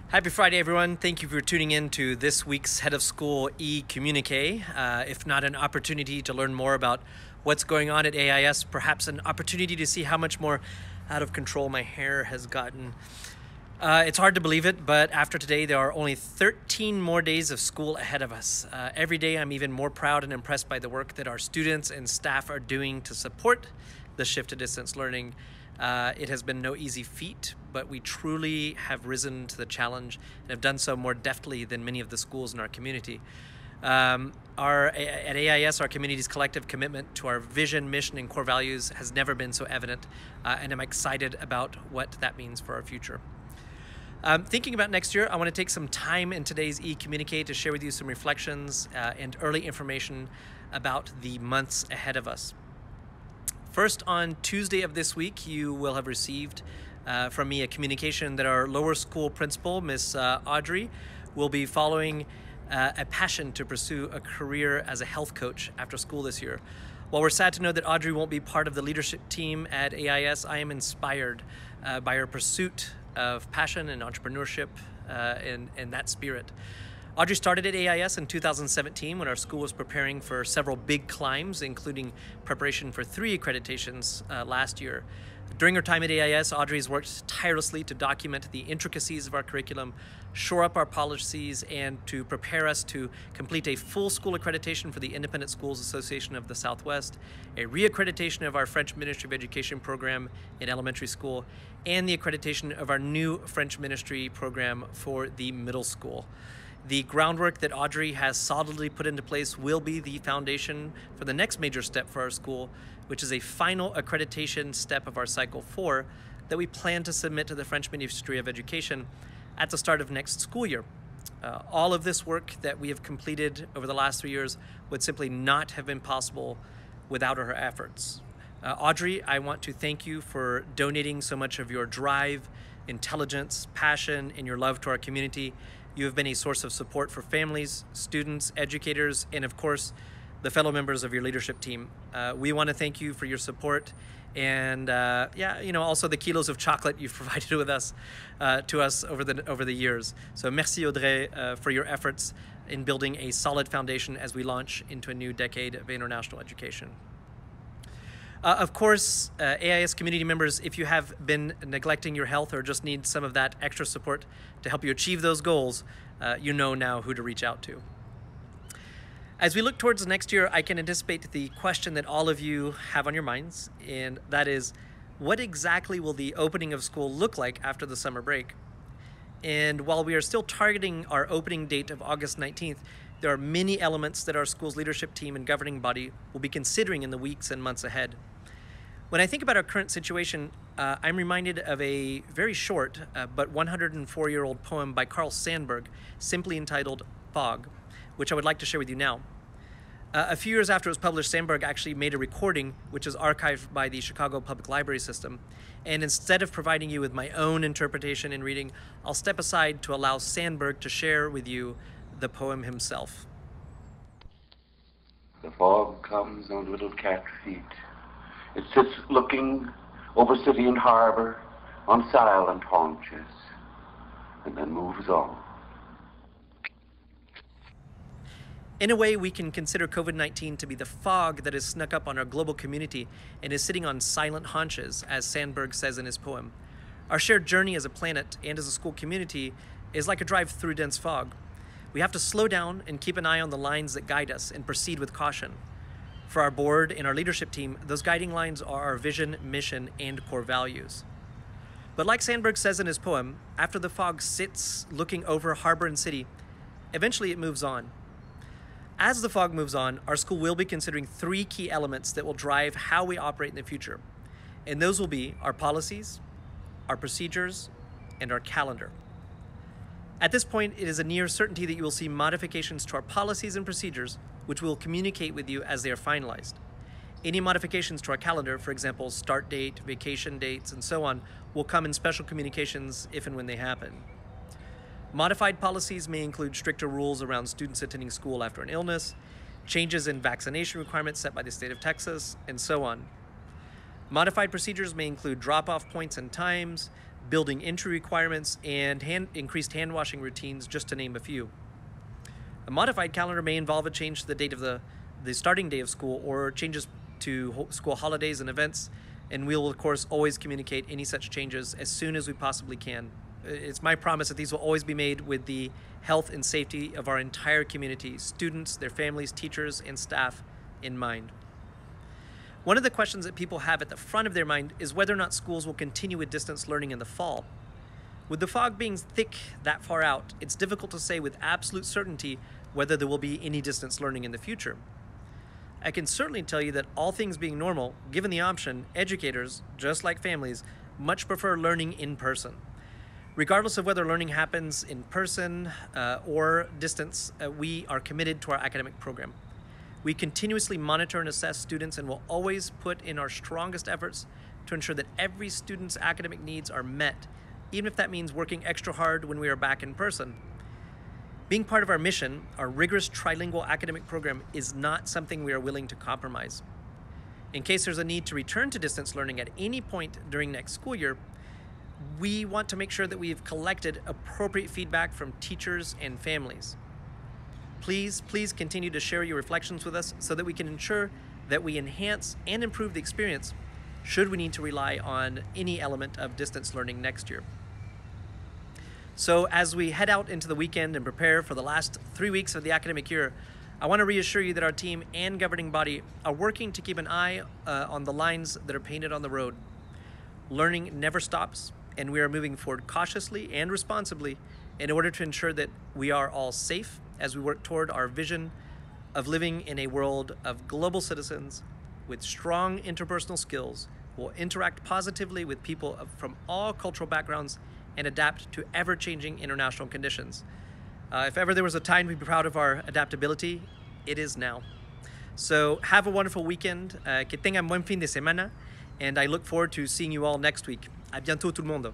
Happy Friday, everyone. Thank you for tuning in to this week's Head of School eCommuniqué. If not an opportunity to learn more about what's going on at AIS, perhaps an opportunity to see how much more out of control my hair has gotten. It's hard to believe it, but after today, there are only 13 more days of school ahead of us. Every day, I'm even more proud and impressed by the work that our students and staff are doing to support the shift to distance learning. It has been no easy feat, but we truly have risen to the challenge and have done so more deftly than many of the schools in our community. At AIS, our community's collective commitment to our vision, mission, and core values has never been so evident, and I'm excited about what that means for our future. Thinking about next year, I want to take some time in today's eCommuniqué to share with you some reflections and early information about the months ahead of us. First, on Tuesday of this week, you will have received from me a communication that our lower school principal, Miss Audrey, will be following a passion to pursue a career as a health coach after school this year. While we're sad to know that Audrey won't be part of the leadership team at AIS, I am inspired by her pursuit of passion and entrepreneurship and that spirit. Audrey started at AIS in 2017 when our school was preparing for several big climbs, including preparation for 3 accreditations last year. During her time at AIS, Audrey has worked tirelessly to document the intricacies of our curriculum, shore up our policies, and to prepare us to complete a full school accreditation for the Independent Schools Association of the Southwest, a re-accreditation of our French Ministry of Education program in elementary school, and the accreditation of our new French Ministry program for the middle school. The groundwork that Audrey has solidly put into place will be the foundation for the next major step for our school, which is a final accreditation step of our Cycle 4 that we plan to submit to the French Ministry of Education at the start of next school year. All of this work that we have completed over the last 3 years would simply not have been possible without her efforts. Audrey, I want to thank you for donating so much of your drive, intelligence, passion, and your love to our community. You have been a source of support for families, students, educators, and of course, the fellow members of your leadership team. We want to thank you for your support and also the kilos of chocolate you've provided with us to us over the years. So merci Audrey for your efforts in building a solid foundation as we launch into a new decade of international education. Of course, AIS community members, if you have been neglecting your health or just need some of that extra support to help you achieve those goals, you know now who to reach out to. As we look towards next year, I can anticipate the question that all of you have on your minds, and that is, what exactly will the opening of school look like after the summer break? And while we are still targeting our opening date of August 19th, there are many elements that our school's leadership team and governing body will be considering in the weeks and months ahead. When I think about our current situation, I'm reminded of a very short but 104-year-old poem by Carl Sandburg, simply entitled Fog, which I would like to share with you now. A few years after it was published, Sandburg actually made a recording which is archived by the Chicago Public Library System. And instead of providing you with my own interpretation and reading, I'll step aside to allow Sandburg to share with you the poem himself. The fog comes on little cat feet. It sits looking over city and harbor on silent haunches, and then moves on. In a way, we can consider COVID-19 to be the fog that has snuck up on our global community and is sitting on silent haunches, as Sandburg says in his poem. Our shared journey as a planet and as a school community is like a drive through dense fog. We have to slow down and keep an eye on the lines that guide us and proceed with caution. For our board and our leadership team, those guiding lines are our vision, mission, and core values. But like Sandburg says in his poem, after the fog sits looking over harbor and city, eventually it moves on. As the fog moves on, our school will be considering 3 key elements that will drive how we operate in the future. And those will be our policies, our procedures, and our calendar. At this point, it is a near certainty that you will see modifications to our policies and procedures, which we will communicate with you as they are finalized. Any modifications to our calendar, for example, start date, vacation dates, and so on, will come in special communications if and when they happen. Modified policies may include stricter rules around students attending school after an illness, changes in vaccination requirements set by the state of Texas, and so on. Modified procedures may include drop-off points and times, building entry requirements, and increased hand washing routines, just to name a few. A modified calendar may involve a change to the date of the starting day of school or changes to school holidays and events, and we will of course always communicate any such changes as soon as we possibly can. It's my promise that these will always be made with the health and safety of our entire community, students, their families, teachers, and staff in mind. One of the questions that people have at the front of their mind is whether or not schools will continue with distance learning in the fall. With the fog being thick that far out, it's difficult to say with absolute certainty whether there will be any distance learning in the future. I can certainly tell you that all things being normal, given the option, educators, just like families, much prefer learning in person. Regardless of whether learning happens in person or distance, we are committed to our academic program. We continuously monitor and assess students and will always put in our strongest efforts to ensure that every student's academic needs are met, even if that means working extra hard when we are back in person. Being part of our mission, our rigorous trilingual academic program is not something we are willing to compromise. In case there's a need to return to distance learning at any point during next school year, we want to make sure that we've collected appropriate feedback from teachers and families. Please continue to share your reflections with us so that we can ensure that we enhance and improve the experience should we need to rely on any element of distance learning next year. So as we head out into the weekend and prepare for the last 3 weeks of the academic year, I want to reassure you that our team and governing body are working to keep an eye on the lines that are painted on the road. Learning never stops, and we are moving forward cautiously and responsibly in order to ensure that we are all safe as we work toward our vision of living in a world of global citizens with strong interpersonal skills who will interact positively with people from all cultural backgrounds and adapt to ever-changing international conditions. If ever there was a time to be proud of our adaptability, it is now. So have a wonderful weekend, que tengan buen fin de semana, and I look forward to seeing you all next week. À bientôt tout le monde.